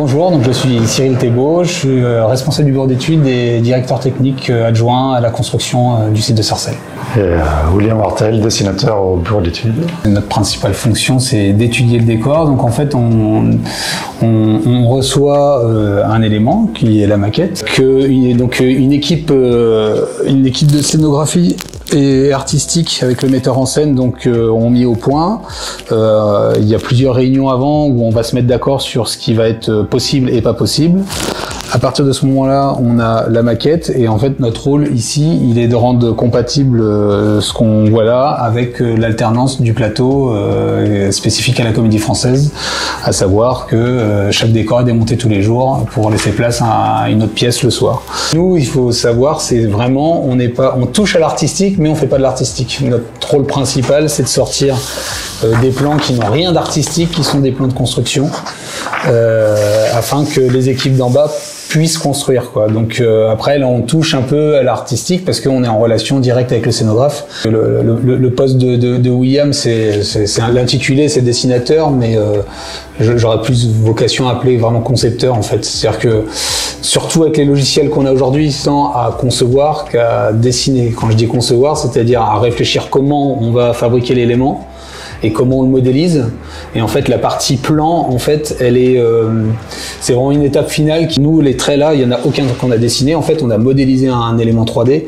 Bonjour, donc je suis Cyril Thébault, je suis responsable du bureau d'études et directeur technique adjoint à la construction du site de Sarcelles. Et William Martel, dessinateur au bureau d'études. Notre principale fonction, c'est d'étudier le décor. Donc en fait, on reçoit un élément qui est la maquette, donc une équipe de scénographie et artistique avec le metteur en scène ont mis au point. Il y a plusieurs réunions avant où on va se mettre d'accord sur ce qui va être possible et pas possible. À partir de ce moment-là, on a la maquette et en fait notre rôle ici, il est de rendre compatible ce qu'on voit là avec l'alternance du plateau spécifique à la Comédie Française, à savoir que chaque décor est démonté tous les jours pour laisser place à une autre pièce le soir. Nous, il faut savoir, c'est vraiment, on touche à l'artistique, mais on fait pas de l'artistique. Notre rôle principal, c'est de sortir des plans qui n'ont rien d'artistique, qui sont des plans de construction, afin que les équipes d'en bas puissent construire, quoi. Donc après là on touche un peu à l'artistique parce qu'on est en relation directe avec le scénographe. Le poste de William, c'est l'intitulé, c'est dessinateur, mais j'aurais plus vocation à appeler vraiment concepteur en fait. C'est-à-dire que surtout avec les logiciels qu'on a aujourd'hui, tant à concevoir qu'à dessiner. Quand je dis concevoir, c'est-à-dire à réfléchir comment on va fabriquer l'élément et comment on le modélise. Et en fait, la partie plan, en fait, c'est vraiment une étape finale qui, nous, les traits là, il y en a aucun qu'on a dessiné. En fait, on a modélisé un élément 3D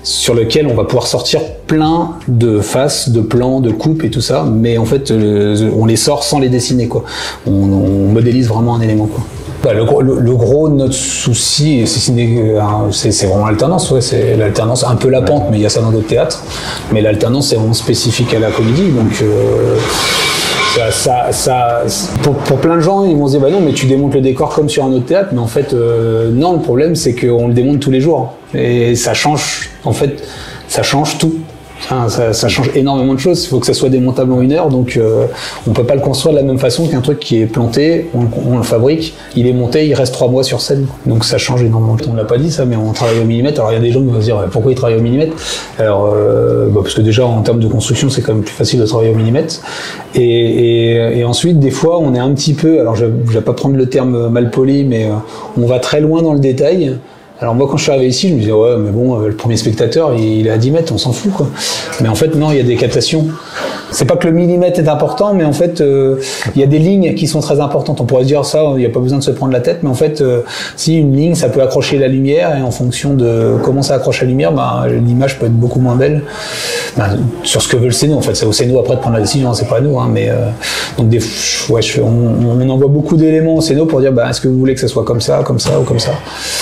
sur lequel on va pouvoir sortir plein de faces, de plans, de coupes et tout ça. Mais en fait, on les sort sans les dessiner, quoi. On modélise vraiment un élément, quoi. Le gros de notre souci, c'est vraiment l'alternance, ouais, c'est l'alternance, un peu la pente, mais il y a ça dans d'autres théâtres. Mais l'alternance, c'est vraiment spécifique à la comédie, donc pour plein de gens, ils vont se dire bah non, mais tu démontes le décor comme sur un autre théâtre, mais en fait non, le problème c'est qu'on le démonte tous les jours et ça change, en fait, ça change tout. Ça change énormément de choses. Il faut que ça soit démontable en 1 heure, donc on peut pas le construire de la même façon qu'un truc qui est planté, on le fabrique, il est monté, il reste 3 mois sur scène. Donc ça change énormément. On l'a pas dit ça, mais on travaille au millimètre. Alors il y a des gens qui vont se dire pourquoi ils travaillent au millimètre. Alors parce que déjà en termes de construction, c'est quand même plus facile de travailler au millimètre. Et ensuite, des fois, on est un petit peu, alors je vais pas prendre le terme mal poli, mais on va très loin dans le détail. Alors moi quand je suis arrivé ici, je me disais ouais mais bon le premier spectateur il est à 10 mètres, on s'en fout quoi. Mais en fait non, il y a des captations. C'est pas que le millimètre est important, mais en fait il y a des lignes qui sont très importantes. On pourrait se dire ça, il n'y a pas besoin de se prendre la tête, mais en fait si une ligne ça peut accrocher la lumière et en fonction de comment ça accroche la lumière, l'image peut être beaucoup moins belle. Sur ce que veut le scéno en fait, c'est au scéno après de prendre la décision, c'est pas à nous, hein, mais donc on envoie beaucoup d'éléments au scéno pour dire est-ce que vous voulez que ça soit comme ça ou comme ça.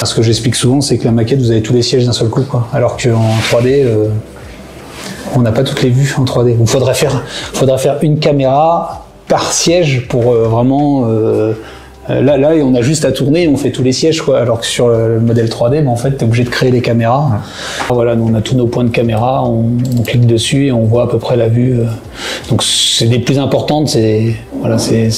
Ce que j'explique souvent, c'est que la maquette, vous avez tous les sièges d'un seul coup, quoi. Alors qu'en 3D, on n'a pas toutes les vues en 3D. Il faudrait faire une caméra par siège pour vraiment... Là, on a juste à tourner et on fait tous les sièges, quoi. Alors que sur le modèle 3D, en fait, t'es obligé de créer les caméras. Voilà, nous, on a tous nos points de caméra, on clique dessus et on voit à peu près la vue. Donc, c'est des plus importantes, c'est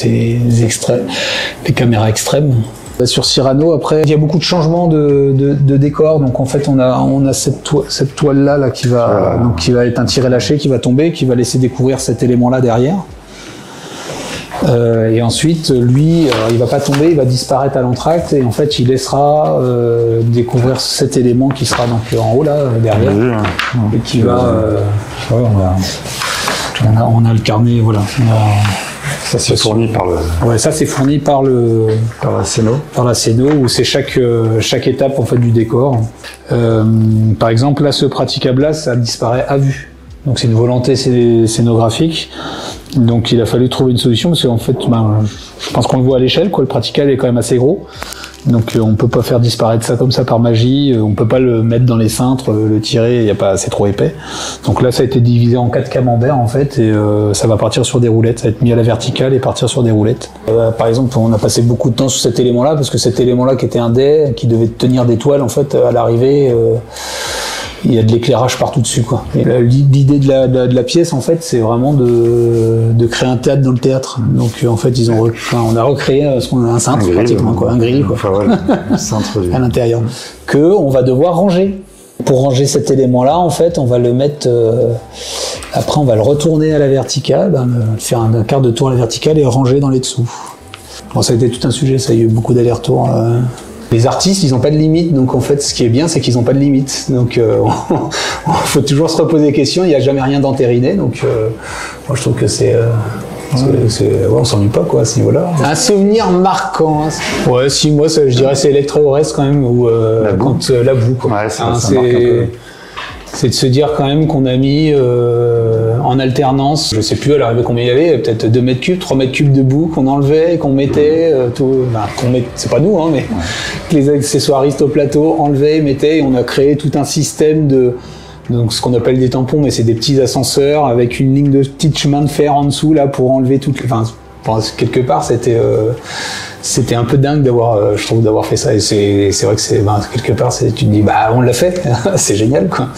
les caméras extrêmes. Sur Cyrano, après, il y a beaucoup de changements de décor. Donc en fait, on a cette toile là qui va être un tiret lâché, qui va tomber, qui va laisser découvrir cet élément-là derrière. Et ensuite, lui, il va pas tomber, il va disparaître à l'entracte et en fait, il laissera découvrir cet élément qui sera donc en haut là derrière et qui va. On a le carnet, voilà. Ça c'est fourni par le. Ouais, ça c'est fourni par la scéno. Par la scéno où c'est chaque étape en fait du décor. Par exemple là, ce praticable là, ça disparaît à vue. Donc c'est une volonté scénographique. Donc il a fallu trouver une solution parce qu'en fait, je pense qu'on le voit à l'échelle, quoi. Le praticable est quand même assez gros. Donc on peut pas faire disparaître ça comme ça par magie, on peut pas le mettre dans les cintres, le tirer, c'est trop épais. Donc là ça a été divisé en 4 camemberts en fait et ça va partir sur des roulettes, ça va être mis à la verticale et partir sur des roulettes. Par exemple, on a passé beaucoup de temps sur cet élément-là parce que cet élément-là qui était un dais, qui devait tenir des toiles en fait à l'arrivée, il y a de l'éclairage partout dessus, quoi. L'idée de la pièce en fait, c'est vraiment de créer un théâtre dans le théâtre. Donc en fait, on a recréé un cintre pratiquement, quoi, un grill, quoi. Enfin, voilà, un cintre à l'intérieur que on va devoir ranger. Pour ranger cet élément-là, en fait, on va le mettre. Après, on va le retourner à la verticale, faire un quart de tour à la verticale et ranger dans les dessous. Bon, ça a été tout un sujet, ça, il y a eu beaucoup d'allers-retours. Les artistes, ils n'ont pas de limite, donc en fait, ce qui est bien, c'est qu'ils n'ont pas de limite. Donc, faut toujours se reposer des questions. Il n'y a jamais rien d'entériné. Donc, moi, je trouve que c'est ouais, on s'ennuie pas quoi à ce niveau-là. Un souvenir marquant. Hein. Ouais, si moi, je dirais c'est Electro-Orest quand même ou la boue. Quoi. Ouais, ça marque un peu. C'est de se dire quand même qu'on a mis en alternance, je sais plus à l'arrivée combien il y avait, peut-être 2 mètres cubes, 3 mètres cubes de boue qu'on enlevait et qu'on mettait, c'est pas nous, hein, mais que les accessoiristes au plateau enlevaient, mettaient, et on a créé tout un système de, donc ce qu'on appelle des tampons, mais c'est des petits ascenseurs avec une ligne de petits chemins de fer en dessous là pour enlever toutes les, quelque part c'était un peu dingue d'avoir, je trouve, d'avoir fait ça, et c'est vrai que quelque part tu te dis on l'a fait, c'est génial quoi.